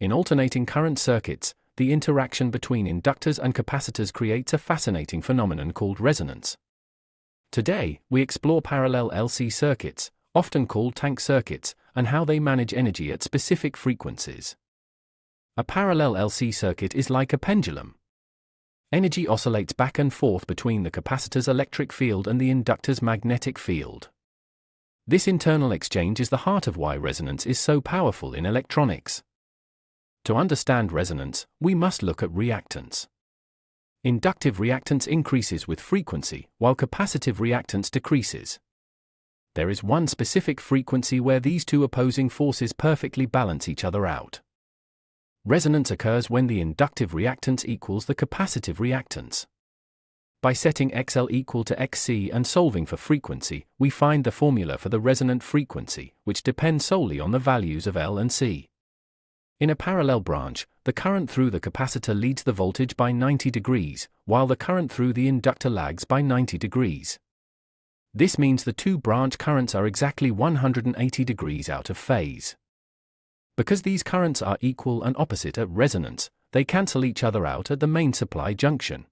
In alternating current circuits, the interaction between inductors and capacitors creates a fascinating phenomenon called resonance. Today, we explore parallel LC circuits, often called tank circuits, and how they manage energy at specific frequencies. A parallel LC circuit is like a pendulum. Energy oscillates back and forth between the capacitor's electric field and the inductor's magnetic field. This internal exchange is the heart of why resonance is so powerful in electronics. To understand resonance, we must look at reactance. Inductive reactance increases with frequency, while capacitive reactance decreases. There is one specific frequency where these two opposing forces perfectly balance each other out. Resonance occurs when the inductive reactance equals the capacitive reactance. By setting XL equal to XC and solving for frequency, we find the formula for the resonant frequency, which depends solely on the values of L and C. In a parallel branch, the current through the capacitor leads the voltage by 90 degrees, while the current through the inductor lags by 90 degrees. This means the two branch currents are exactly 180 degrees out of phase. Because these currents are equal and opposite at resonance, they cancel each other out at the main supply junction.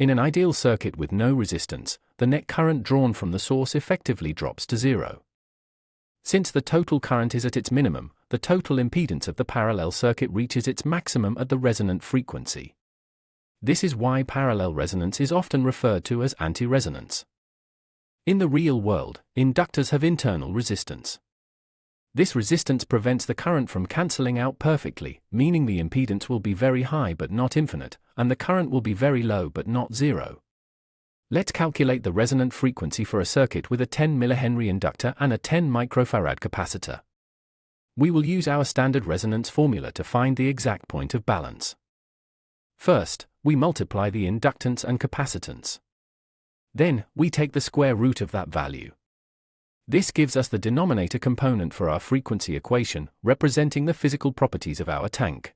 In an ideal circuit with no resistance, the net current drawn from the source effectively drops to zero. Since the total current is at its minimum, the total impedance of the parallel circuit reaches its maximum at the resonant frequency. This is why parallel resonance is often referred to as anti-resonance. In the real world, inductors have internal resistance. This resistance prevents the current from cancelling out perfectly, meaning the impedance will be very high but not infinite, and the current will be very low but not zero. Let's calculate the resonant frequency for a circuit with a 10 mH inductor and a 10 microfarad capacitor. We will use our standard resonance formula to find the exact point of balance. First, we multiply the inductance and capacitance. Then, we take the square root of that value. This gives us the denominator component for our frequency equation, representing the physical properties of our tank.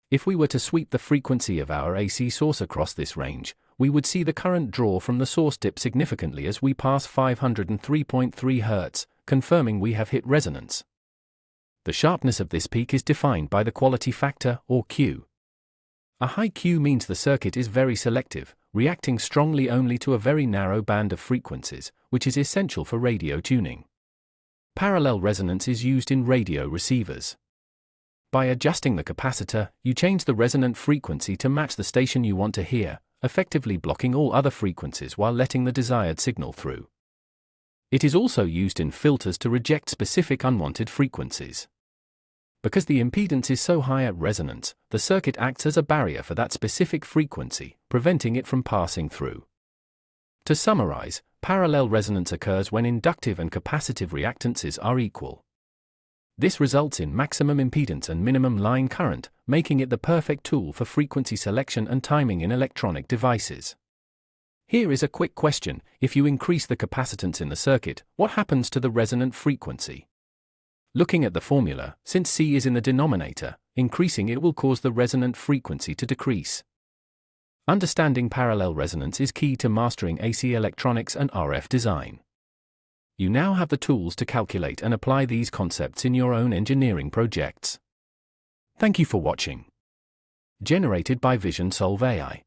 If we were to sweep the frequency of our AC source across this range, we would see the current draw from the source dip significantly as we pass 503.3 Hz, confirming we have hit resonance. The sharpness of this peak is defined by the quality factor, or Q. A high Q means the circuit is very selective, reacting strongly only to a very narrow band of frequencies, which is essential for radio tuning. Parallel resonance is used in radio receivers. By adjusting the capacitor, you change the resonant frequency to match the station you want to hear, effectively blocking all other frequencies while letting the desired signal through. It is also used in filters to reject specific unwanted frequencies. Because the impedance is so high at resonance, the circuit acts as a barrier for that specific frequency, preventing it from passing through. To summarize, parallel resonance occurs when inductive and capacitive reactances are equal. This results in maximum impedance and minimum line current, making it the perfect tool for frequency selection and timing in electronic devices. Here is a quick question: if you increase the capacitance in the circuit, what happens to the resonant frequency? Looking at the formula, since C is in the denominator, increasing it will cause the resonant frequency to decrease. Understanding parallel resonance is key to mastering AC electronics and RF design. You now have the tools to calculate and apply these concepts in your own engineering projects. Thank you for watching. Generated by Vision Solve AI.